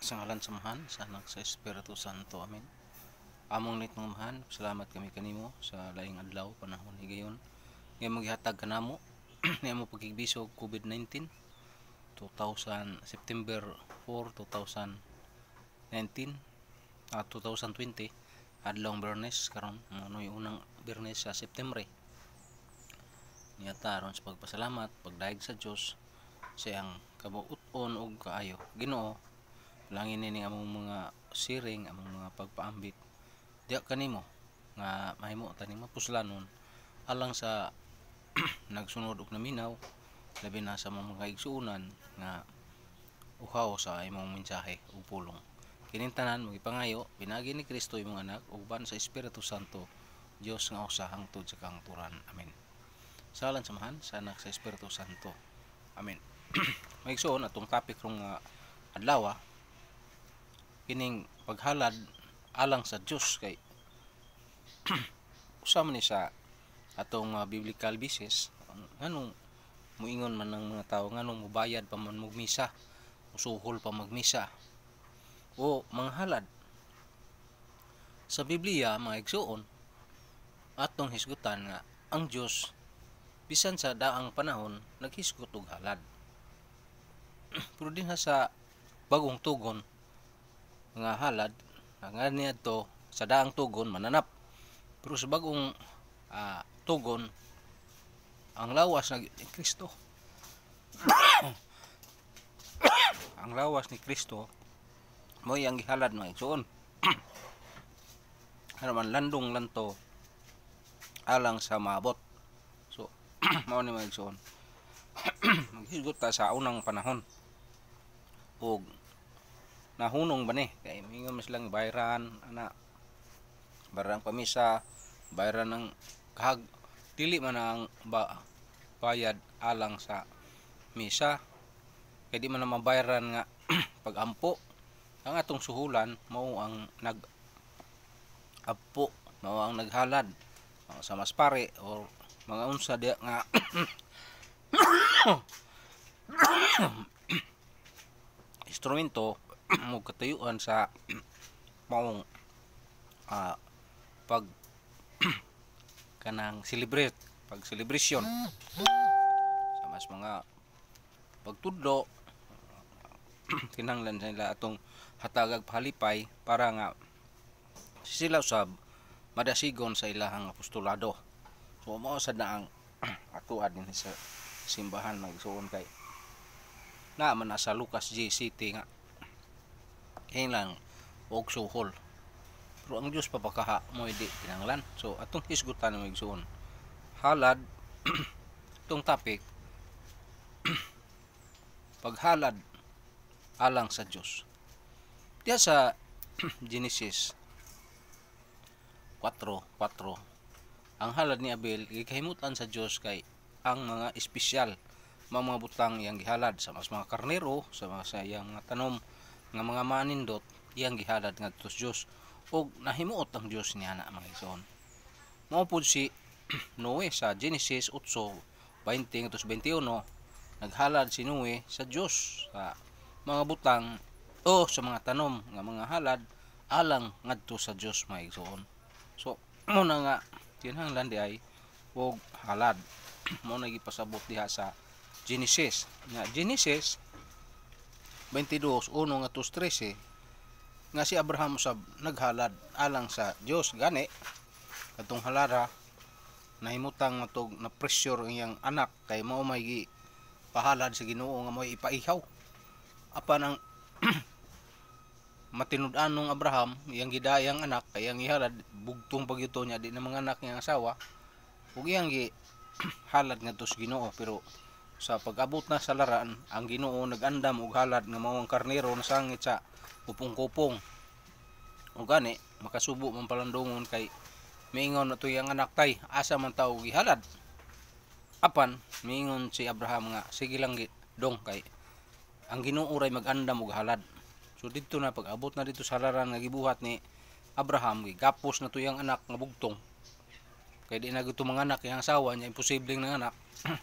Sa ngalan sa Amahan, sa Anak, sa Espiritu Santo. Amen. Among nitong Amahan, salamat kami kanimo sa laing adlaw panahon higayon. Ngayon maghihatag kanamo nga mo pagigbisog COVID-19 September 4, 2019 2020 adlawng Biyernes karon ano yung unang Biyernes sa September. Niyata aron sa pagpasalamat, pagdaig sa Dios sa iyang kabuuton ug kaayo. Ginoo, langin ni among mga siring, among mga pagpaambit diya kanimo nga mahimo tani mapuslanon alang sa nagsunod og naminaw, labi na sa mga igsuunan nga uhaw sa imong mensahe ug pulong. Kining tanan magipangayo pinagi ni Kristo imong anak ug ban sa Espiritu Santo, Dios nga usa hangtod sa kangturan. Amen. Sa ngalan sa Amahan, sa Anak, sa Espiritu Santo. Amen. Maigsoon atong topic rong adlaw kining paghalad alang sa Dios kay usa man ni sa atong biblical basis nganong muingon man ng mga tao nganong mubayad pa man magmisa, usuhol pa magmisa o manghalad. Sa Biblia mga igsuon atong hisgutan nga ang Dios bisan sa daang panahon naghisgot og halad. Pero dinha sa bagong tugon nga halad nga niadto sa daang tugon mananap. Pero sa bagong tugon ang lawas ni Kristo ang lawas ni Kristo mo yang gihalad mga igsoon. Ano man landong lanto alang sa maabot. So mao ni mga igsoon. Maghisgot ta sa unang panahon ug nahunong ba ni kay mingon mas lang bayran ana barang pamisa bayran ng kahag dili man ang bayad alang sa misa kay di man na mabayaran nga pagampo. Ang atong suhulan mao ang nag-apo, mao ang naghalad sa mas pare o mga unsa diya nga instrumento mo katayuan sa maong pag kanang celebrate, pag celebration sa mas mga pagtudlo kinahanglan nila atong hatagag pahalipay para nga sila usab madasigon sa ilahang apostolado. So mao sad na ang atuad din sa simbahan magsuon kay na man sa Lucas G-City nga kailang og suhol. Pero ang Dios papakaha mo di kinahanglan. So atong hisgutan mo igsuon halad itong topic paghalad alang sa Dios. Diya sa Genesis 4:4 ang halad ni Abel gikahimutan sa Dios kay ang mga espesyal mga butang iyang gihalad sa mas mga karnero sa mga sayang mga tanom nga mga manindot iyang gihalad ngadto sa Dios ug nahimuot ang Dios niya na mga igsoon. Mao pud si Noe sa Genesis 8:20-21 naghalad si Noe sa Dios sa mga butang o sa mga tanom nga mga halad alang ngadto sa Dios mga igsoon. So mo na nga kinahanglan di ay og halad mo na gipasabot diha sa Genesis nga Genesis 22:1-13 nga si Abraham usab naghalad alang sa Dios gani kadtong halara nahimutang matog na pressure iyang anak kay mao may pahalad sa Ginoo nga mo'y ipaihaw apan ang matinud-anong Abraham iyang gidayang anak kay iyang ihalad bugtong pagyuto niya di na mga anak niyang asawa ug iyang halad ngadto sa Ginoo. Pero sa pag-abot na sa laran ang Ginoo nag-andam og halad nga mao ang karnero na sangit sa kupong-kupong ug gani makasubo man palandungon kay miingon na to iyang anak tay asa man taw gihalad apan miingon si Abraham nga sige lang dong kay ang Ginoo ray mag-andam og halad. So dito na pag-abot na dito sa laran nga gibuhat ni Abraham gigapos na to iyang anak nga bugtong kay di na gito mga anak iyang asawa niya imposibleng nang anak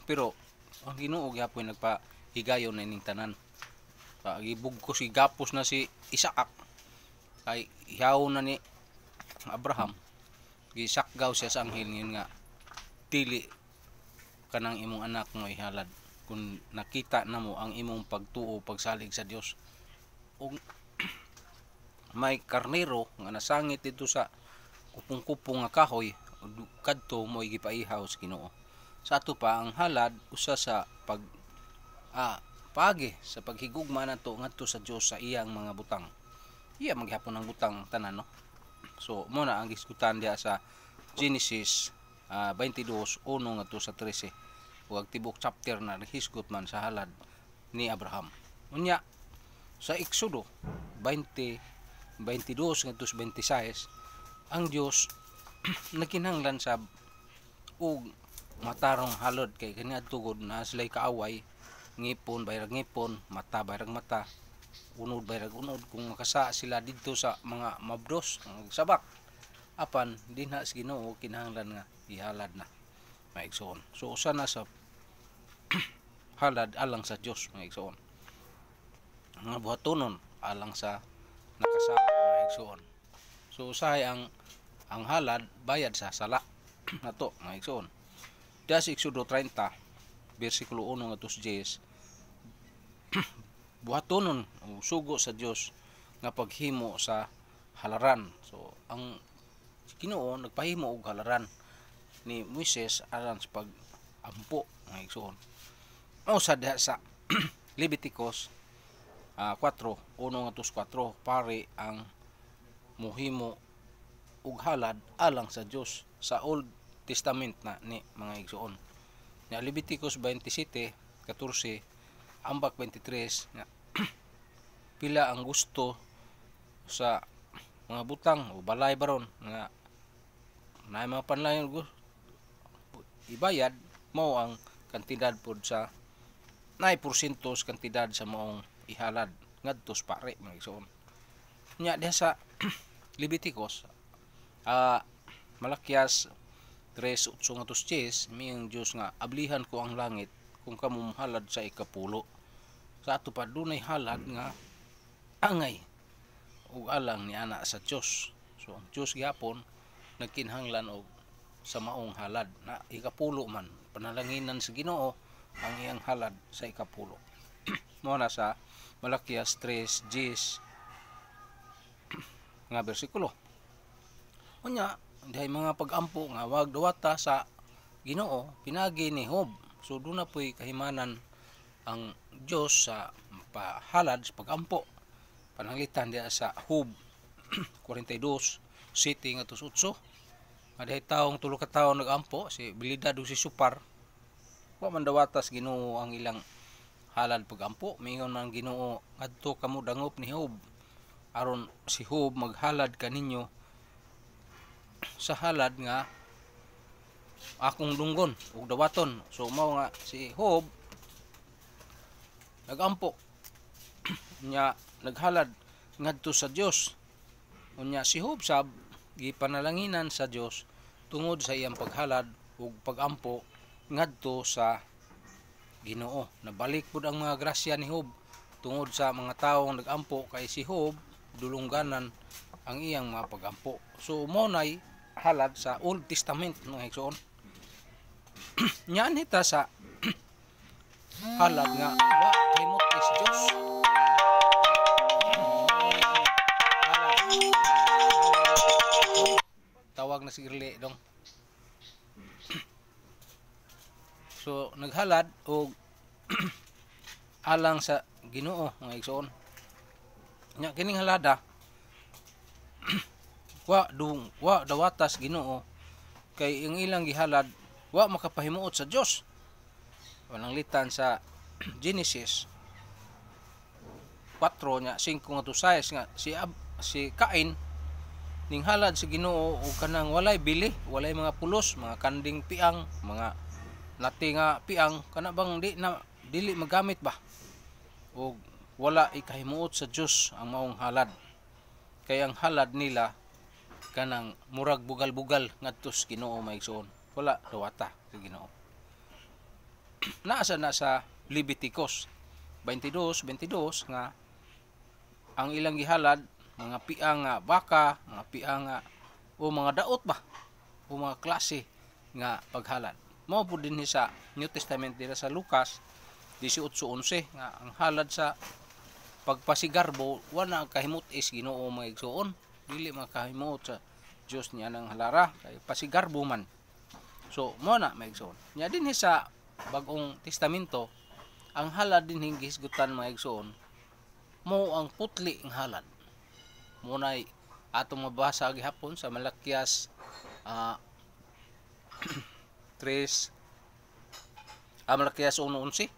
pero ang Ginoo gyapon nagpahigayon na ining tanan. gibugkos gigapos na si Isaac kay ihaw na ni Abraham, gisakgaw siya sa anghel ngayon nga dili kanang imong anak mo ihalad kung nakita na mo ang imong pagtuo pagsalig sa Dios. Ug may karnero nga nasangit dito sa kupong-kupong nga kahoy kadto mo gipaihaw sa Ginoo. Sa ato pa ang halad usa sa paagi sa paghigugma nato ngadto sa Dios sa iyang mga butang. Iya maghapon ang butang tanan, no. So mo na ang giskutan diha sa Genesis 22:1 ngadto sa 13. Ug tibok chapter na hisgot man sa halad ni Abraham. Unya sa Exodo 20:22 ngadto sa 26 ang Dios nagkinahanglan sa og matarong halod kay kaniadto gud na sila'y kaaway, ngipon bayrag ngipon, mata bayrag mata, unod bayrag unod, kung makasa sila didto sa mga mabdos ang sabak apan dinha sa Ginoo kinahanglan nga ihalad na mga igsoon. So usa na sa halad alang sa Dios mga igsoon, mga buhatonon alang sa nakasa mga igsoon. So usahay ang halad bayad sa sala nato mga igsoon. Diya sa Exodo 30 bersikulo 1 ngadto sa 10 buhatonon o sugo sa Dios nga paghimo sa halaran. So ang Ginoo nagpahimo og halaran ni Moises aron sa pag-ampo mga igsoon. Mao sa diha sa Leviticus 4:1 ngadto sa 4 pare ang mohimo og halad alang sa Dios sa Old Testament na ni mga igsoon. Nya Leviticus 27:14 ambak 23 nga pila ang gusto sa mga butang o balay baron nga naay mga panlayon ibayad mao ang kantidad pod sa naay porsyento sa kantidad sa maong ihalad ngadto sa pare mga igsoon. Nya diha sa Leviticus Malakias 3:8-10 miyang Dios nga ablihan ko ang langit kung kamo halad sa ikapulo. Sa ato pa dunay halad nga angay ug alang ni ana sa Dios. So ang Dios gyapon nagkinahanglan og sa maong halad na ikapulo man, panalanginan sa Ginoo ang iyang halad sa ikapulo. Mo na sa Malakias 3:10 nga bersikulo. Unya dihay mga pag-ampo nga wag dawata sa Ginoo pinagi ni Job. So doon na po'y kahimanan ang Diyos sa pahalad sa pag-ampo. Pananglitan diya sa Job 42:7 ngadto sa 8. Dihay taong tulo ka tawo nag-ampo si Bilidad ug si Supar. Wa man dawatas Ginoo ang ilang halad pag-ampo. Mingon man Ginoo adto kamo dangop ni Job aron si Job maghalad kaninyo sa halad nga akong dunggon ug dawaton. So mao nga si Job nagampo nya naghalad ngadto sa Dios. Unya si Job sab gipanalanginan sa Dios tungod sa iyang paghalad ug pagampo ngadto sa Ginoo. Nabalik pud ang mga grasya ni Job tungod sa mga tawong nagampo kay si Job dulungganan ang iyang mga pagampo. So mo nay halad sa Old Testament mga igsoon. Nyan hita sa halad nga wa himot is Dios. Tawag na sigirli dong. So naghalad og alang sa Ginoo mga igsoon. Nya kining halada wa dawatas Ginoo kay ang ilang gihalad wa makapahimuot sa Dios. Walang litan sa Genesis 4 nya 5 ngadto 6 nga si Cain ning halad sa Ginoo og kanang walay bili, walay mga pulos, mga kanding piang, mga lati nga piang kana bang dili magamit ba og wala ikahimuot sa Dios ang maong halad. Kay ang halad nila kanang murag bugal-bugal ngadto sa Ginoo maigsoon. Wala dawata sa Ginoo. Naasa na sa Leviticus 22 nga ang ilang gihalad mga piang nga baka, mga piang nga o mga daot ba o mga klase nga paghalad. Mao pud dinhi sa New Testament dira sa Lucas 18:11 nga ang halad sa pagpasigarbo wala kahimot is Ginoo mga igsoon, dili makahimot sa Dios niya nang halara kay pasigarbo man. So mo na mga igsoon. Nya dinhi sa Bagong Testamento ang halad din hingisgutan mga igsoon mo ang putli ng halad. Munay atong mabasa gihapon sa Malakias 3 Malakias 1:11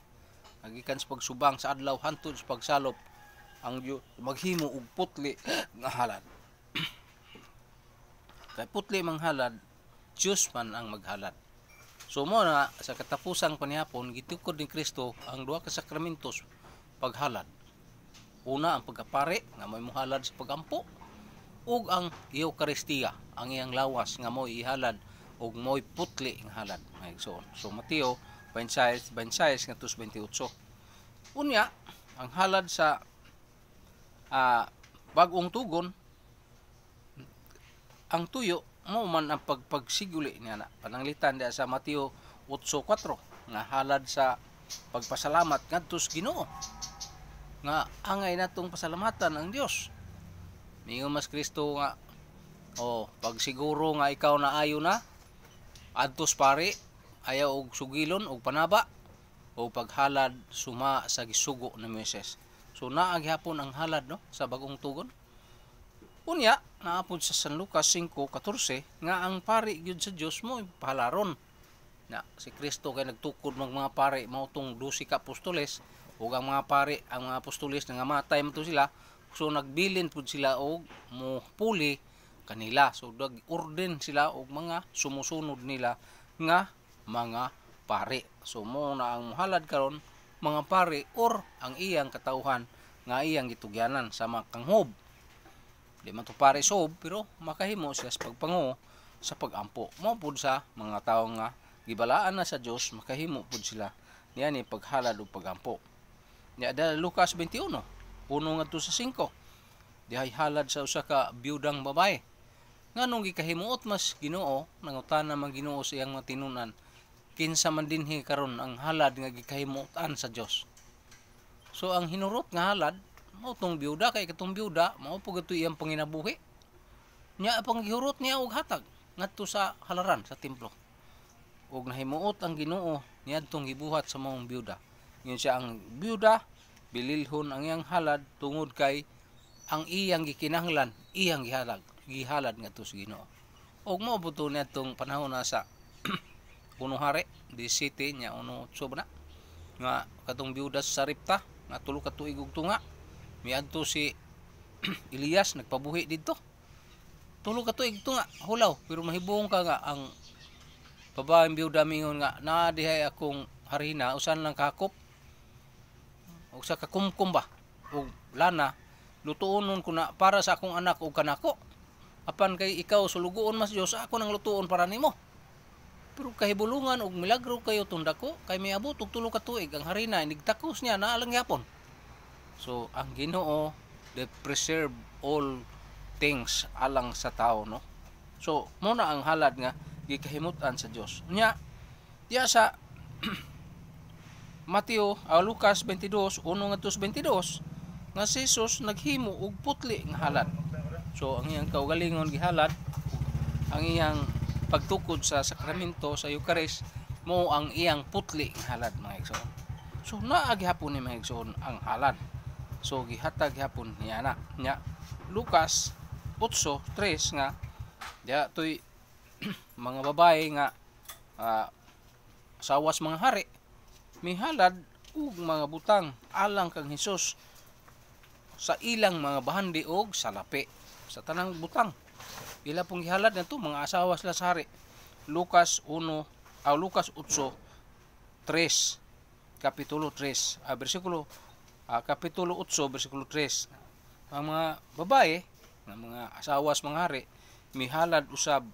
nagikan sa pagsubang sa adlaw hantod sa pagsalop ang Dios maghimo og putli nga halad. Kay putli mang halad Dios man ang maghalad. So mo na sa katapusang panihapon gitukod ni Kristo ang duha ka sakramentos paghalad. Una ang pagkapare nga may mohalad sa pagampo ug ang Eucharistia ang iyang lawas nga mo'y ihalad ug mo'y putli nga halad mga igsoon. So Mateo 26 nga 28. Unya ang halad sa bagong tugon ang tuyo mo man ang pagsiguli niya na pananglitan diya sa Mateo 8:4 nga halad sa pagpasalamat ngadto sa Ginoo nga angay natong pasalamatan ang Dios. Mingon mas Kristo nga pag siguro nga ikaw na ayo na adtos pare ayaw og sugilon og panaba o paghalad suma sa gisugo ni Moises. So naa gihapon ang halad no sa bagong tugon. Unya naapod sa San Lucas 5:14 nga ang pari gyud sa Dios mo pahalaron. Na si Kristo kay nagtukod mga pari mao tong 12 ka apostoles ug ang mga pari ang mga apostoles nga matay man to sila. So nagbilin pud sila og mupuli kanila. So nag-orden sila og mga sumusunod nila nga mga pari. So mo na ang muhalad karon mga pari or ang iyang katauhan nga iyang gitugyanan sa mga kanghob. Di man to pare sob pero makahimo siya sa pagpango sa pagampo. Mo pud sa mga tawo nga gibalaan na sa Dios makahimo pud sila niya ni paghalad og pagampo. Nya da Lucas 21 puno ngadto sa 5 dihay halad sa usa ka biyudang babae nganong gikahimuot mas Ginoo nangutana man Ginoo sa iyang matinunan kinsa man dinhi karon ang halad nga gikahimutan sa Dios. So ang hinurot nga halad mao tong biyuda kay katong biyuda mao pud gato iyang panginabuhi nya pang gihurot niya og hatag ngadto sa halaran sa templo ug nahimuot ang Ginoo niadtong gibuhat sa maong biyuda. Ngon siya ang biyuda bililhon ang iyang halad tungod kay ang iyang gikinahanglan iyang gihalad ngadto sa Ginoo. Og mao buto niadtong panahon na sa Uno Hari 17 nya uno sobra nga katong biyuda sa Saripta nga tulo ka tuig ug tunga miadto si Elias nagpabuhi didto. Tulo ka tuig tunga hulaw pero mahibong ka nga ang babaeng biyuda mingon nga naa dihay akong harina usan lang kahakop og sa kakumkum ba og lana lutuonon ko na para sa akong anak ug kanako apan kay ikaw sulugoon mas Dios ako nang lutuon para nimo. Pero kahibulungan og milagro kayo tundako kay miabot og tulo ka tuig ang harina nigtakos niya naa lang gyapon. So ang Ginoo they preserve all things alang sa tao no. So mo na ang halad nga gikahimutan sa Dios. Nya diya sa Mateo Lucas 22 1 ngadto 22 nga si Jesus naghimo og putli nga halad. So ang iyang kaugalingon gihalad ang iyang pagtukod sa sakramento sa Eucharist mo ang iyang putli nga halad mga igsoon. So naa gihapon ni mga igsoon ang halad. So gihatag gihapon niya na nya Lucas 8:3 nga diya toy mga babae nga sawas mga hari mihalad ug mga butang alang kang Hesus sa ilang mga bahandi og salapi sa tanang butang ila pong gihalad nato mga asawa sila sa hari. Lucas 8:3 kapitulo 3 bersikulo kapitulo 8 bersikulo 3 ang mga babae nga mga asawas mga hari mihalad usab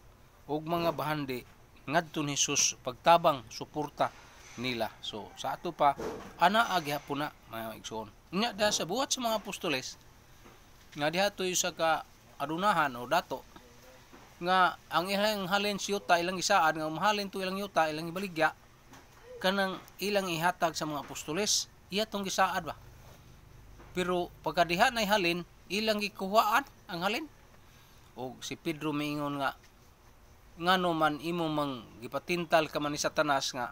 og mga bahandi ngadto ni Hesus pagtabang suporta nila. So sa ato pa ana agyapon na mga igsoon. Unya da sa buhat sa mga apostoles nga diha toy sa ka adunahan o dato nga ang ilang halin si yuta ilang isaad nga mahalin to ilang yuta ilang ibaligya kanang ilang ihatag sa mga apostoles iya tong gisaad ba. Pero pagkadiha na halin ilang gikuhaan ang halin. O si Pedro miingon nga ngano man imo mang gipatintal ka man ni Satanas nga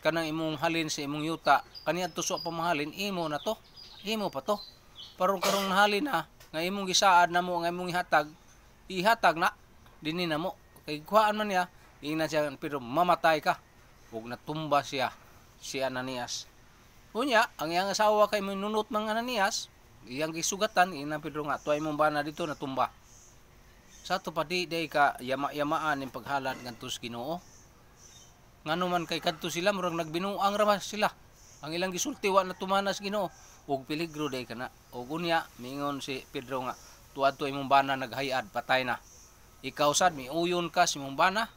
kanang imong halin sa imong yuta kaniadto sa pamahalin imo na to. Imo pa to. Parong karong nahalin na nga imong gisaad namo nga imong ihatag na dinhi namo. Kay kuhaan man niya ina siya pero mamatay ka. Ug natumba siya si Ananias. Unya, ang iyang asawa kay minunot mang Ananias, iyang gisugatan ina Pedro nga tuay mong bana dito natumba. Sa to pa di ka yama-yamaan ning paghalad ngadto sa Ginoo. Ngano man kay kadto sila murag nagbinuang ra sila. Ang ilang gisulti wa na tumanas Ginoo ug peligro day kana. Ug unya mingon si Pedro nga tuadto imong bana naghayad patay na. Ikaw sad miuyon ka sa imong bana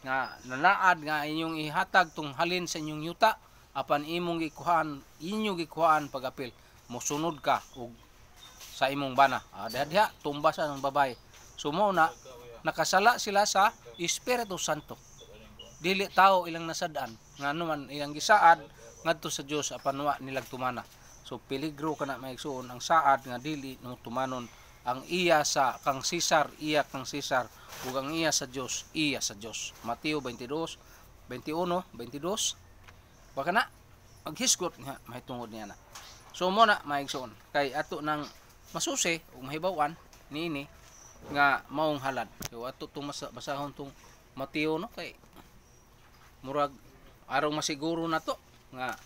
nga nanaad nga inyong ihatag tong halin sa inyong yuta apan inyong gikuhaan pagapil mosunod ka ug sa imong bana. Diha tumba sa ng babae. Sumo na nakasala sila sa Espiritu Santo. Dili tao ilang nasadaan nga man iyang gisaad ngadto sa Dios apan wa nilang tumana. So peligro kana maigsuon ang saad nga dili no tumanon ang iya sa kang Cesar iya kang Cesar ug ang iya sa Dios iya sa Dios. Mateo 22:21, 22. Baka na maghisgot nga mahitungod niya na. So mo na maigsuon kay ato nang masusi ug mahibaw-an niini nga maong halad. So ato tong basahon tong Mateo no kay murag arong masiguro na to nga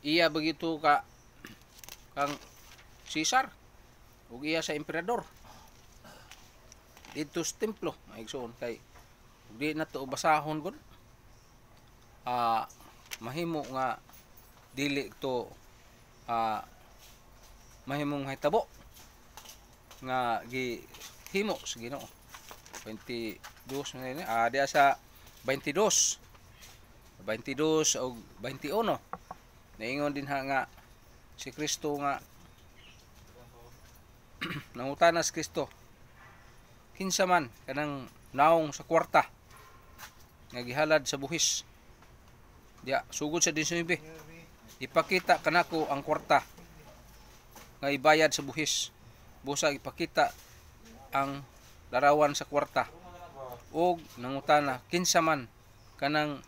iya bagito ka kang Cesar ug iya sa emperador dito sa templo maigsoon kay di na to basahon gud mahimo nga dili to mahimong hitabo nga gihimo sa Ginoo 22 na diya sa 22 o 21 naingon din nga si Kristo nga nangutana si Kristo kinsa man kanang naong sa kwarta nga gihalad sa buhis diya sugod sa 19 ipakita kanako ang kwarta nga ibayad sa buhis busa ipakita ang larawan sa kwarta og nangutana kinsa man kanang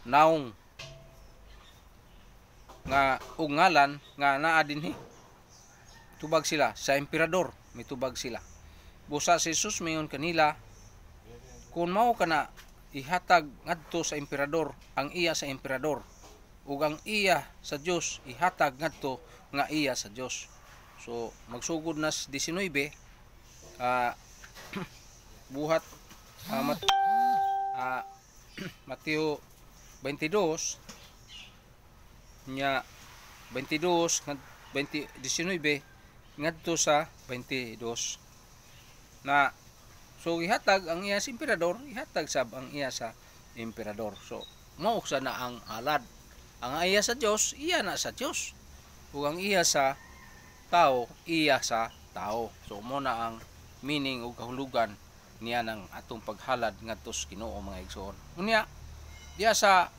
naong nga og ngalan nga naa dinhi tubag sila sa emperador mitubag sila busa si Jesus mayon kanila kung mao kana ihatag ngadto sa emperador ang iya sa emperador ug ang iya sa Dios ihatag ngadto nga iya sa Dios. So magsugod na 19 buhat Mateo 22 nya 22 19 ngadto sa 22 na so ihatag ang iya sa emperador ihatag sab ang iya sa emperador. So mao sa na ang halad ang iya sa Dios iya na sa Dios ug ang iya sa tao iya sa tao. So mo na ang meaning ug kahulugan niya ng atong paghalad ngadto sa Ginoo mga igsoon. Unya diya sa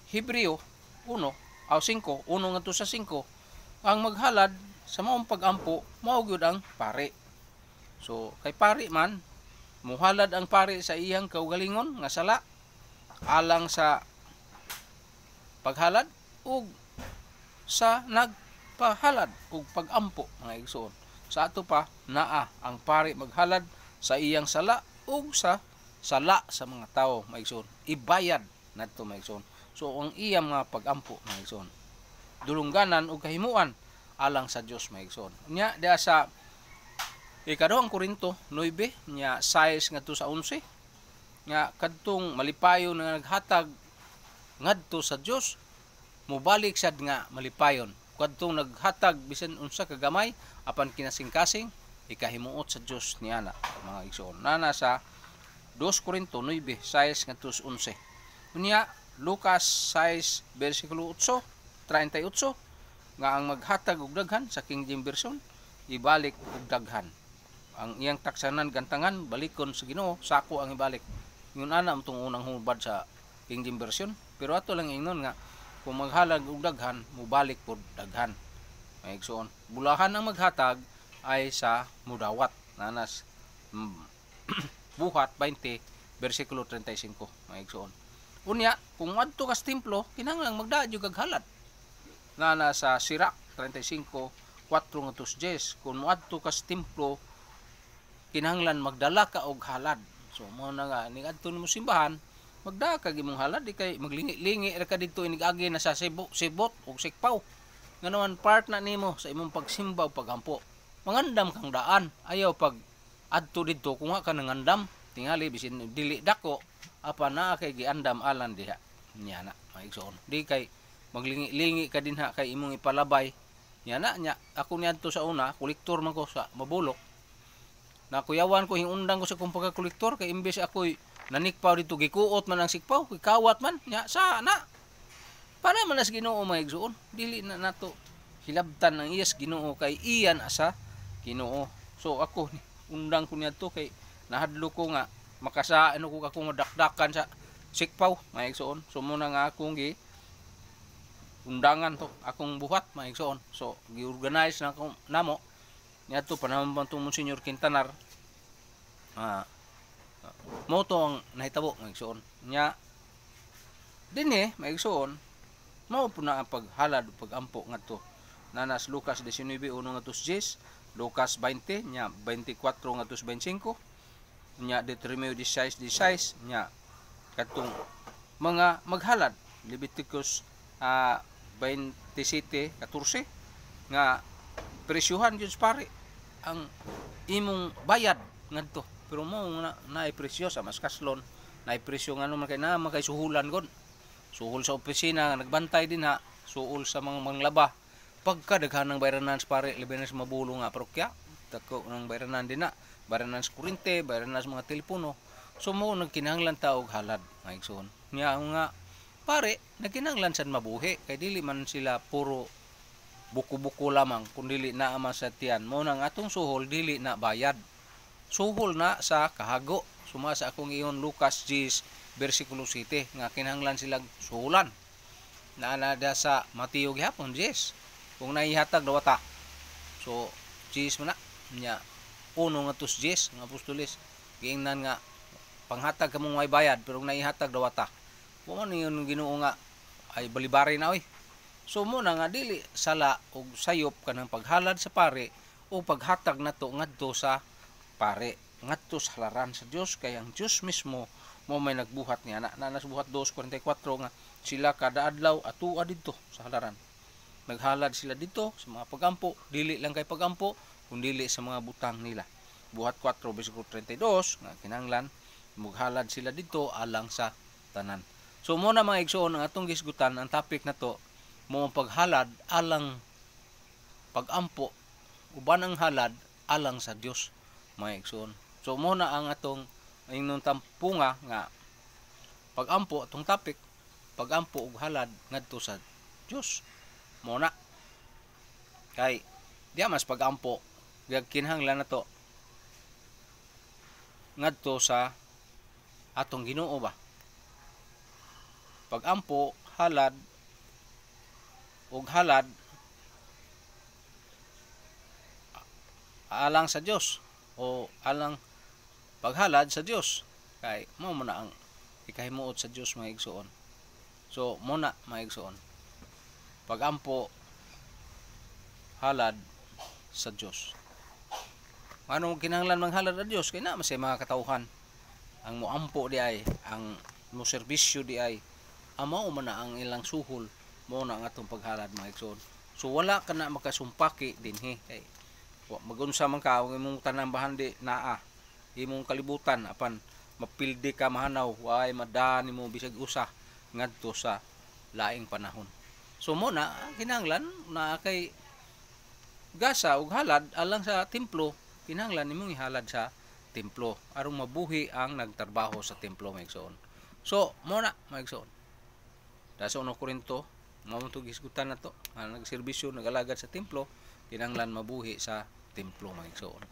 Hebreo 1 o 5 ngadto sa 5 ang maghalad sa maong pagampo mao gyud ang pari. So kay pari man muhalad ang pari sa iyang kaugalingon nga sala alang sa paghalad ug sa nagpahalad ug pagampo mga igsoon. Sa ato pa naa ang pari maghalad sa iyang sala ug sa sala sa mga tawo mga igsoon. Ibayad nadto mga igsoon. So ang iyang mga pagampo mga igsoon dulungganan ug kahimuan alang sa Dios mga igsoon. Nya diya sa ikaduhang Korinto 9 nya 6 ngadto sa 11 nga kadtong malipayon nga naghatag ngadto sa Dios mobalik sad nga malipayon kadtong naghatag bisan unsa ka gamay apan kinasing-kasing ikahimuot sa Dios niana mga igsoon. Nana sa 2 Korinto 9 6 ngadto sa 11. Unya Lucas 6 versikulo 8, 38 nga ang maghatag og daghan sa King James Version ibalik og daghan. Ang iyang taksanan gantangan balikon sa Ginoo, sako ang ibalik. Yun ana amtong unang hubad sa King James Version. Pero ato lang ingnon nga kung maghalag og daghan, mubalik pod daghan. May igsoon. Bulahan ang maghatag ay sa mudawat. Nanas buhat 20 versikulo 35. May igsoon. Unya, kung adto ka sa templo, kinahanglan magdaad kag halad. Nana sa Sirach 35 4 ngadto 10. Kung moadto ka sa templo, kinahanglan magdala ka og halad. So mo na nga ning adto nimo simbahan, magdala ka gimong halad di kay maglingi-lingi ra ka didto inigagi na sa sibot og sikpaw. Nganaman part na nimo sa imong pagsimba o pagampo. Mangandam kang daan, ayaw pag adto didto kung ka nangandam, tingali bisin dili dako apa na kay giandam alan diha. Nya na maigsoon. Di kay maglingi-lingi ka dinha kay imong ipalabay. Nya na nya ako niadto sa una, kolektor man ko sa Mabulok. Nakuyawan ko hinundang ko sa kong pagkakolektor kay imbes ako'y nanikpaw dito gikuot man ang sikpaw, kawat man nya sana. Para man as Ginoo maigsoon, dili na nato hilabtan ang iyas Ginoo kay iyan asa Ginoo. So ako undang ko niadto kay nahadlo ko nga makasaan ko akong dakdakan sa sikpaw maigsoon. So muna nga akong gi undangan to akong buhat maigsoon. So gi-organize na ko namo niadto panahon tong Monsignor Quintanar. Moto ang nahitabo maigsoon. Nya dinhi maigsoon mao po na ang paghalad pagampo ngadto. Nanas Lucas 19:1 ngadto 10, Lucas 20 nya 24 ngadto 25, nya Deuteronomio 16:16 nya katong mga maghalad Leviticus 27:14 nga presyuhan gyud pare ang imong bayad ngadto. Pero mo naay presyo sa mas kaslon, naay presyo nga naman kay na makay suhulan gon. Suhol sa opisina nga nagbantay din ha, suhol sa mga manglaba. Pagka daghan ng bayranan sa pare, labi na sa Mabulok nga parokya, dako ng bayranan din na, bayranan sa kurente, bayranan sa mga telepono. So mo nagkinahanglan ta og halad, nga igsoon. Nya nga pare, nagkinahanglan sad mabuhi kay dili man sila puro buko-buko lamang kun dili na ama sa tiyan. Mo nang atong suhol dili na bayad. Suhol na sa kahago. Suma sa akong iyon Lucas 10 versikulo 7 nga kinahanglan sila suhulan. Naanada sa Mateo gihapon 10. Kung naihatag dawata. So 10 man na nya 1 ngadto 10 nga apostoles giingnan nga panghatag kamong may bayad pero kung naihatag dawata. Wa man yun Ginoo nga ay balibari na oy. So mo na nga dili sala og sayop kanang paghalad sa pare o paghatag nato ngadto sa pare ngadto sa halaran sa Dios kay ang Dios mismo mo may nagbuhat niya na nasbuhat 2:44 nga sila kada adlaw atua didto sa halaran. Naghalad sila dito sa mga pagampo, dili lang kay pagampo kundi sa mga butang nila. Buhat 4 versikulo 32 nga kinahanglan maghalad sila dito alang sa tanan. So mo na mga igsoon ang atong gisgutan ang topic nato mo paghalad alang pagampo uban ang halad alang sa Dios mga igsoon. So mo na ang atong ingnon tampunga nga pagampo atong topic pagampo ug halad ngadto sa Dios. Mo na kay diya mas pagampo gag kinahanglan nato ngadto sa atong Ginoo ba. Pagampo halad ug halad alang sa Dios o alang paghalad sa Dios kay mo na ang ikahimuot sa Dios mga igsoon. So mo na mga igsoon pagampo halad sa Dios. Ano kinahanglan manghalad sa Dios kay na masay mga katawhan ang moampo di ay ang mo serbisyo di ay amo man na ang ilang suhol mo na ang atong paghalad mga igsoon. So wala ka na makasumpaki dinhi kay magunsa man ka ang imong tanambahan di naa imong kalibutan apan mapildi ka mahanaw way madani mo bisag usa ngadto sa laing panahon. So mo na kinahanglan na kay gasa ug halad alang sa templo kinahanglan nimong ihalad sa templo aron mabuhi ang nagtrabaho sa templo maigsoon. So mo na maigsoon Da sa 1 Korinto mao to gisgutan nato nagserbisyo nagalagad sa templo kinahanglan mabuhi sa templo mga igsoon.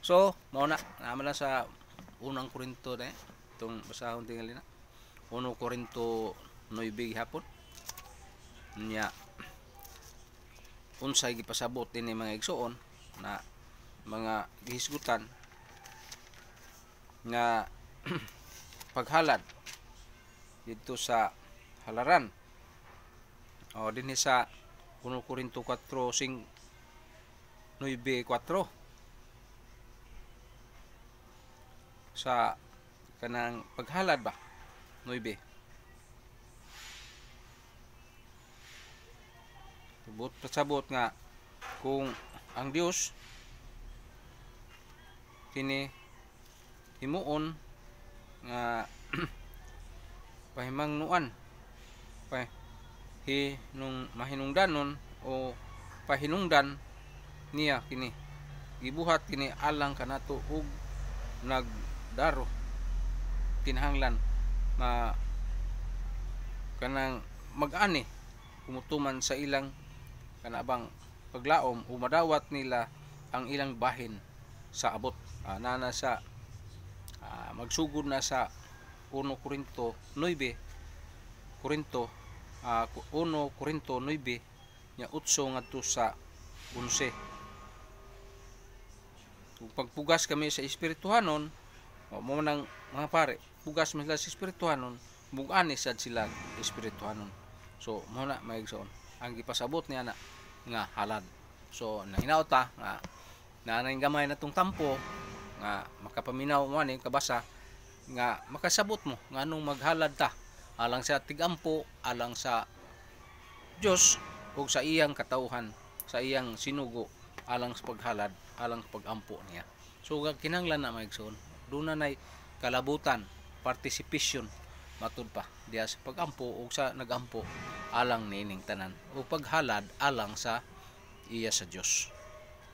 So mao na naman na sa 1 Korinto na itong basahon tingali na 1 Korinto 9 hapon nya unsay gipasabot dinhi mga igsoon na mga gihisgutan nga paghalad dito sa halaran o dinhi sa 1 Korinto 4:9-4 sa kanang paghalad ba 9 pasabot nga kung ang Dios kini himuon nga pahimangnuan mahinungdanon o pahinungdan niya kini gibuhat kini alang kanato ug nagdaro kinahanglan kanang mag-ani kumutuman sa ilang kanabang paglaom o madawat nila ang ilang bahin sa abot nana sa magsugod na sa 1 Korinto 9 nya 8 ngadto sa 11. Kung pagpugas kami sa espirituhanon mo nang mga pare pugas man sila sa espirituhanon mug-ani sad sila espirituhanon. So mo na maigsoon ang gipasabot niya na nga halad. So nahinaot ta nga nanay gamay natong tampo nga makapaminaw mo ani kabasa nga makasabot mo nga anong maghalad ta alang sa tigampo alang sa Dios ug sa iyang katawhan sa iyang sinugo alang sa paghalad alang sa pagampo niya. So kinahanglan na maigsoon duna nay kalabutan participation matud pa diya sa pagampo ug sa nagampo alang nining tanan o paghalad alang sa iya sa Dios.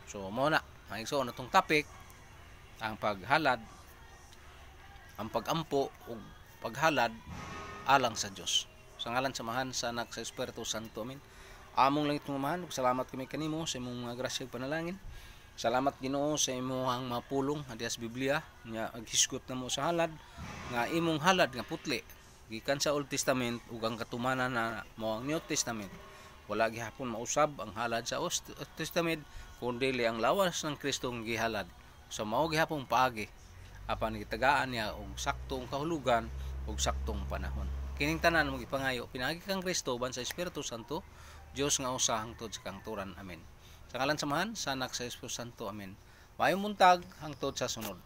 So mao na maigsoon atong topic ang paghalad ang pagampo ug paghalad alang sa Dios. Sa ngalan samahan sa Anak sa Espiritu Santo. Amen. Among langit nga Amahan, salamat kami kanimo sa imong mga grasya ug panalangin. Salamat Ginoo sa imong mapulong diha sa Biblia nya aghisgot namo sa halad nga imong halad nga putli gikan sa Old Testament ug ang katumanan na mao ang New Testament. Wala gihapon mausab ang halad sa Old Testament kundi ang lawas ng Kristo ang gihalad. So mao gihapon paagi apan gitagaan niya og saktong kahulugan ug saktong panahon. Kining tanan mo gipangayo pinaagi kang Kristo ban sa Espiritu Santo, Dios nga usa hangtod sa kangturan. Amen. Sa ngalan samahan sa Anak sa Espiritu Santo. Amen. Maayong buntag hangtod sa sunod.